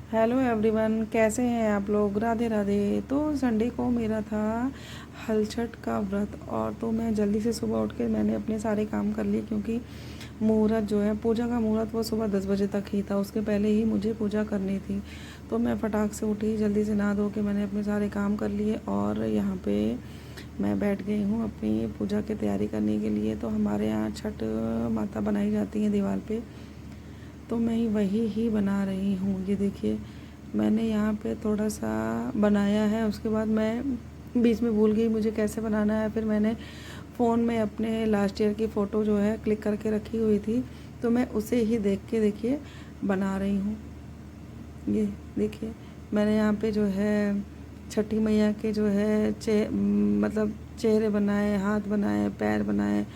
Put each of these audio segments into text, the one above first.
Hello everyone, कैसे हैं आप लोग। राधे राधे। तो संडे को मेरा था हलछठ का व्रत, और तो मैं जल्दी से सुबह उठ के मैंने अपने सारे काम कर लिए, क्योंकि मुहूर्त जो है पूजा का मुहूर्त वो सुबह 10 बजे तक ही था। उसके पहले ही मुझे पूजा करनी थी। तो मैं फटाक से उठी, जल्दी से नहा धो के मैंने अपने सारे काम कर लिए और यहाँ पे मैं बैठ गई हूँ अपनी पूजा की तैयारी करने के लिए। तो हमारे यहाँ छठ माता बनाई जाती है दीवार पे, तो मैं वही ही बना रही हूँ। ये देखिए, मैंने यहाँ पे थोड़ा सा बनाया है, उसके बाद मैं बीच में भूल गई मुझे कैसे बनाना है। फिर मैंने फ़ोन में अपने लास्ट ईयर की फ़ोटो जो है क्लिक करके रखी हुई थी, तो मैं उसे ही देख के देखिए बना रही हूँ। ये देखिए, मैंने यहाँ पे जो है छठी मैया के जो है मतलब चेहरे बनाए, हाथ बनाए, पैर बनाए।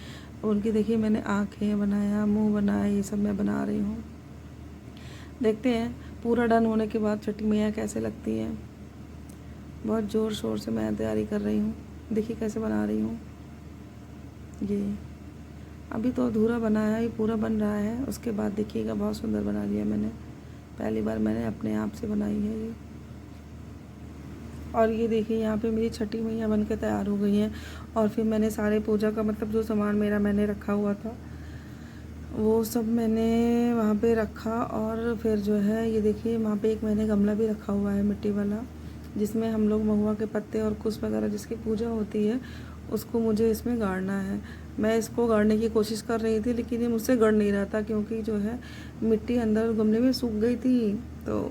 उनकी देखिए मैंने आँखें बनाया, मुंह बनाया, ये सब मैं बना रही हूँ। देखते हैं पूरा डन होने के बाद छठी मैया कैसे लगती है। बहुत ज़ोर शोर से मैं तैयारी कर रही हूँ। देखिए कैसे बना रही हूँ। ये अभी तो अधूरा बना है, ये पूरा बन रहा है। उसके बाद देखिएगा बहुत सुंदर बना लिया मैंने। पहली बार मैंने अपने आप से बनाई है ये। और ये देखिए यहाँ पे मेरी छठी मैया बन के तैयार हो गई हैं। और फिर मैंने सारे पूजा का मतलब जो सामान मेरा मैंने रखा हुआ था वो सब मैंने वहाँ पे रखा। और फिर जो है ये देखिए वहाँ पे एक मैंने गमला भी रखा हुआ है मिट्टी वाला, जिसमें हम लोग महुआ के पत्ते और कुश वगैरह जिसकी पूजा होती है उसको मुझे इसमें गाड़ना है। मैं इसको गाड़ने की कोशिश कर रही थी, लेकिन ये मुझसे गड़ नहीं रहा था, क्योंकि जो है मिट्टी अंदर गमले में सूख गई थी। तो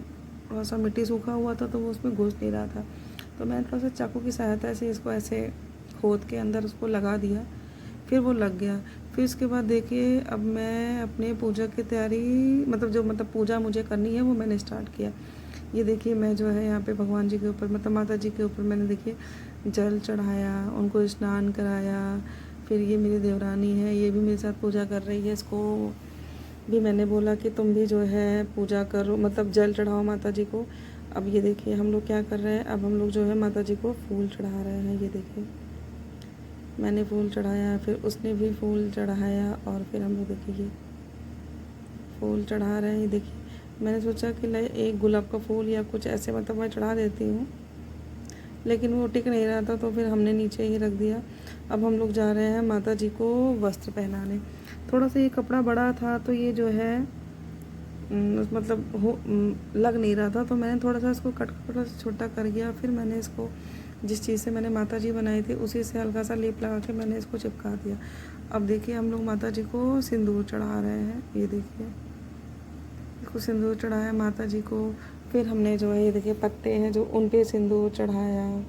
थोड़ा सा मिट्टी सूखा हुआ था तो वो उसमें घुस नहीं रहा था। तो मैंने थोड़ा सा चाकू की सहायता से इसको ऐसे खोद के अंदर उसको लगा दिया, फिर वो लग गया। फिर उसके बाद देखिए अब मैं अपने पूजा की तैयारी मतलब पूजा मुझे करनी है वो मैंने स्टार्ट किया। ये देखिए मैं जो है यहाँ पे भगवान जी के ऊपर मतलब माता जी के ऊपर मैंने देखिए जल चढ़ाया, उनको स्नान कराया। फिर ये मेरी देवरानी है, ये भी मेरे साथ पूजा कर रही है। इसको भी मैंने बोला कि तुम भी जो है पूजा करो, मतलब जल चढ़ाओ माता जी को। अब ये देखिए हम लोग क्या कर रहे हैं, अब हम लोग जो है माता जी को फूल चढ़ा रहे हैं। ये देखिए मैंने फूल चढ़ाया, फिर उसने भी फूल चढ़ाया, और फिर हम लोग देखिए फूल चढ़ा रहे हैं। देखिए मैंने सोचा कि एक गुलाब का फूल या कुछ ऐसे मतलब मैं चढ़ा देती हूँ, लेकिन वो टिक नहीं रहा था तो फिर हमने नीचे ही रख दिया। अब हम लोग जा रहे हैं माता जी को वस्त्र पहनाने। थोड़ा सा ये कपड़ा बड़ा था तो ये जो है लग नहीं रहा था, तो मैंने थोड़ा सा इसको कट थोड़ा सा छोटा कर गया। फिर मैंने इसको जिस चीज़ से मैंने माता जी बनाई थी उसी से हल्का सा लेप लगा के मैंने इसको चिपका दिया। अब देखिए हम लोग माता जी को सिंदूर चढ़ा रहे हैं। ये देखिए इसको सिंदूर चढ़ाया माता जी को। फिर हमने जो है ये देखिए पत्ते हैं जो उन पे सिंदूर चढ़ाया।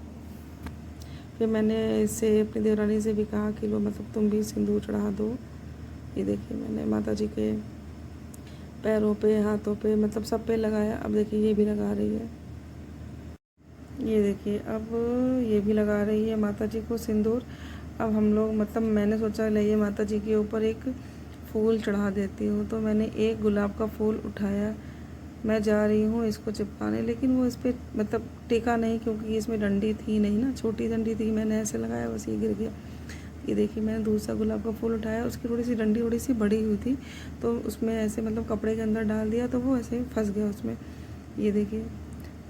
फिर मैंने इससे अपनी देवरानी से भी कहा कि लो मतलब तुम भी सिंदूर चढ़ा दो। ये देखिए मैंने माता जी के पैरों पे, हाथों पे, मतलब सब पे लगाया। अब देखिए ये भी लगा रही है। ये देखिए अब ये भी लगा रही है माता जी को सिंदूर। अब हम लोग मतलब मैंने सोचा लाइए माता जी के ऊपर एक फूल चढ़ा देती हूँ, तो मैंने एक गुलाब का फूल उठाया। मैं जा रही हूँ इसको चिपकाने, लेकिन वो इस पर मतलब टिका नहीं, क्योंकि इसमें डंडी थी नहीं ना, छोटी डंडी थी। मैंने ऐसे लगाया बस ये गिर गया। ये देखिए मैंने दूसरा गुलाब का फूल उठाया, उसकी थोड़ी सी डंडी थोड़ी सी बड़ी हुई थी, तो उसमें ऐसे मतलब कपड़े के अंदर डाल दिया तो वो ऐसे ही फंस गया उसमें। ये देखिए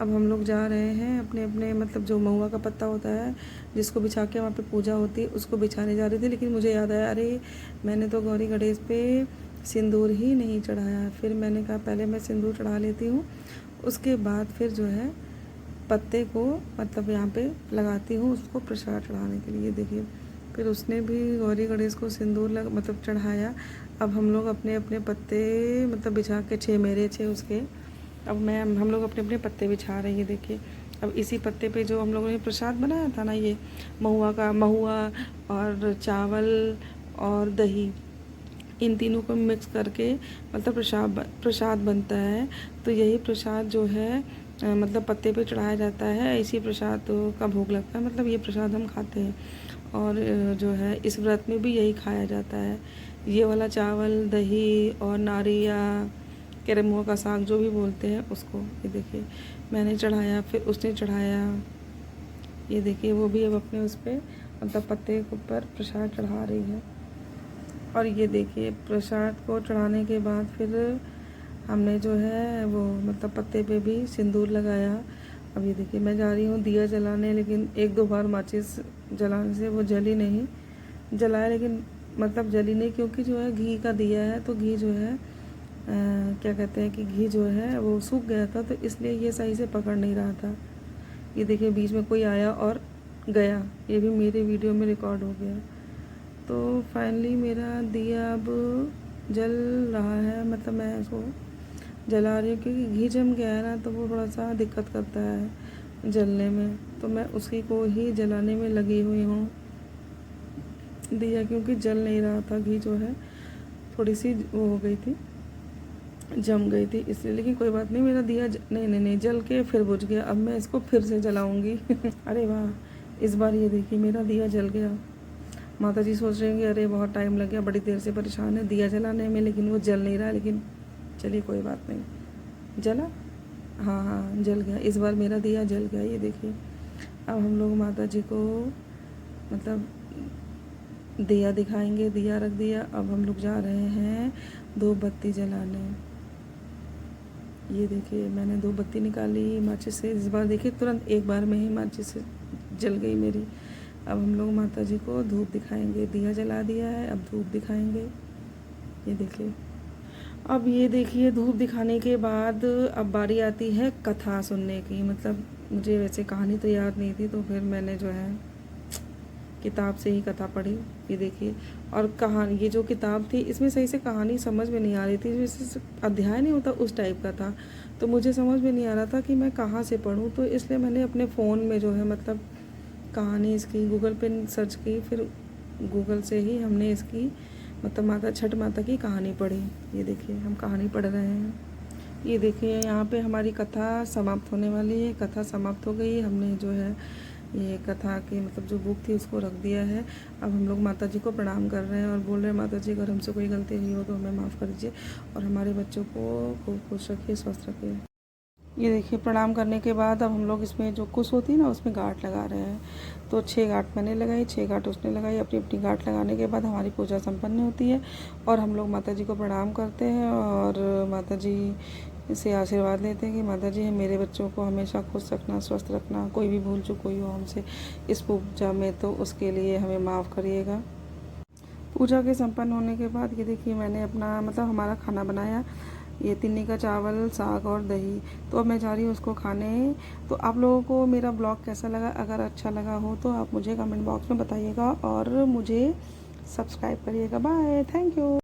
अब हम लोग जा रहे हैं अपने अपने मतलब जो महुआ का पत्ता होता है जिसको बिछा के वहाँ पे पूजा होती है उसको बिछाने जा रही थी, लेकिन मुझे याद आया अरे मैंने तो गौरी गणेश पे सिंदूर ही नहीं चढ़ाया। फिर मैंने कहा पहले मैं सिंदूर चढ़ा लेती हूँ, उसके बाद फिर जो है पत्ते को मतलब यहाँ पे लगाती हूँ उसको प्रसाद चढ़ाने के लिए। देखिए फिर उसने भी गौरी गणेश को सिंदूर मतलब चढ़ाया। अब हम लोग अपने अपने पत्ते मतलब बिछा के, 6 मेरे 6 उसके, अब मैं हम लोग अपने अपने पत्ते बिछा रहे हैं। देखिए अब इसी पत्ते पे जो हम लोगों ने प्रसाद बनाया था ना, ये महुआ और चावल और दही, इन तीनों को मिक्स करके मतलब प्रसाद बनता है। तो यही प्रसाद जो है मतलब पत्ते पे चढ़ाया जाता है। इसी प्रसाद का भोग लगता है, मतलब ये प्रसाद हम खाते हैं। और जो है इस व्रत में भी यही खाया जाता है, ये वाला चावल, दही और नारिया, केरमुआ का साग जो भी बोलते हैं उसको। ये देखिए मैंने चढ़ाया, फिर उसने चढ़ाया। ये देखिए वो भी अब अपने उस पर मतलब पत्ते के ऊपर प्रसाद चढ़ा रही है। और ये देखिए प्रसाद को चढ़ाने के बाद फिर हमने जो है वो मतलब पत्ते पे भी सिंदूर लगाया। अब ये देखिए मैं जा रही हूँ दिया जलाने, लेकिन एक दो बार माचिस जलाने से वो जली नहीं, जलाया लेकिन मतलब जली नहीं, क्योंकि जो है घी का दिया है तो घी जो है क्या कहते हैं कि घी जो है वो सूख गया था, तो इसलिए ये सही से पकड़ नहीं रहा था। ये देखिए बीच में कोई आया और गया, ये भी मेरे वीडियो में रिकॉर्ड हो गया। तो फाइनली मेरा दिया अब जल रहा है, मतलब मैं इसको जला रही हूँ, क्योंकि घी जम गया है ना तो वो थोड़ा सा दिक्कत करता है जलने में, तो मैं उसी को ही जलाने में लगी हुई हूँ दिया, क्योंकि जल नहीं रहा था, घी जो है थोड़ी सी वो हो गई थी, जम गई थी इसलिए। लेकिन कोई बात नहीं, मेरा दिया नहीं जल के फिर बुझ गया। अब मैं इसको फिर से जलाऊंगी अरे वाह, इस बार ये देखिए मेरा दिया जल गया। माता जी सोच रहे होंगे अरे बहुत टाइम लग गया, बड़ी देर से परेशान है दिया जलाने में, लेकिन वो जल नहीं रहा। लेकिन चलिए कोई बात नहीं, जला, हाँ हाँ जल गया, इस बार मेरा दिया जल गया। ये देखिए अब हम लोग माता जी को मतलब दिया दिखाएंगे, दिया रख दिया। अब हम लोग जा रहे हैं दो बत्ती जलाने। ये देखिए मैंने दो बत्ती निकाली माचिस से, इस बार देखिए तुरंत एक बार में ही माचिस से जल गई मेरी। अब हम लोग माता जी को धूप दिखाएंगे, दिया जला दिया है अब धूप दिखाएंगे। ये देखिए अब ये देखिए धूप दिखाने के बाद अब बारी आती है कथा सुनने की। मतलब मुझे वैसे कहानी तो याद नहीं थी, तो फिर मैंने जो है किताब से ही कथा पढ़ी। ये देखिए, और कहानी ये जो किताब थी इसमें सही से कहानी समझ में नहीं आ रही थी, जैसे अध्याय नहीं होता उस टाइप का था, तो मुझे समझ में नहीं आ रहा था कि मैं कहाँ से पढूं, तो इसलिए मैंने अपने फ़ोन में जो है मतलब कहानी इसकी गूगल पे सर्च की, फिर गूगल से ही हमने इसकी मतलब छठ माता की कहानी पढ़ी। ये देखिए हम कहानी पढ़ रहे हैं। ये देखिए यहाँ पे हमारी कथा समाप्त होने वाली है, कथा समाप्त हो गई। हमने जो है ये कथा की मतलब जो बुक थी उसको रख दिया है। अब हम लोग माता जी को प्रणाम कर रहे हैं और बोल रहे हैं माता जी अगर हमसे कोई गलती हुई हो तो हमें माफ़ कर दीजिए, और हमारे बच्चों को खूब खुश रखिए, स्वस्थ रखिए। ये देखिए प्रणाम करने के बाद अब हम लोग इसमें जो कुश होती है ना उसमें गांठ लगा रहे हैं। तो 6 गांठ मैंने लगाई, 6 गांठ उसने लगाई। अपनी अपनी गांठ लगाने के बाद हमारी पूजा संपन्न होती है और हम लोग माता जी को प्रणाम करते हैं और माता जी से आशीर्वाद लेते हैं कि माता जी मेरे बच्चों को हमेशा खुश रखना, स्वस्थ रखना, कोई भी भूल चूक हुई हो हमसे इस पूजा में तो उसके लिए हमें माफ़ करिएगा। पूजा के संपन्न होने के बाद ये देखिए मैंने अपना मतलब हमारा खाना बनाया, ये तिन्नी का चावल, साग और दही। तो अब मैं जा रही हूँ उसको खाने। तो आप लोगों को मेरा ब्लॉग कैसा लगा, अगर अच्छा लगा हो तो आप मुझे कमेंट बॉक्स में बताइएगा और मुझे सब्सक्राइब करिएगा। Bye, thank you.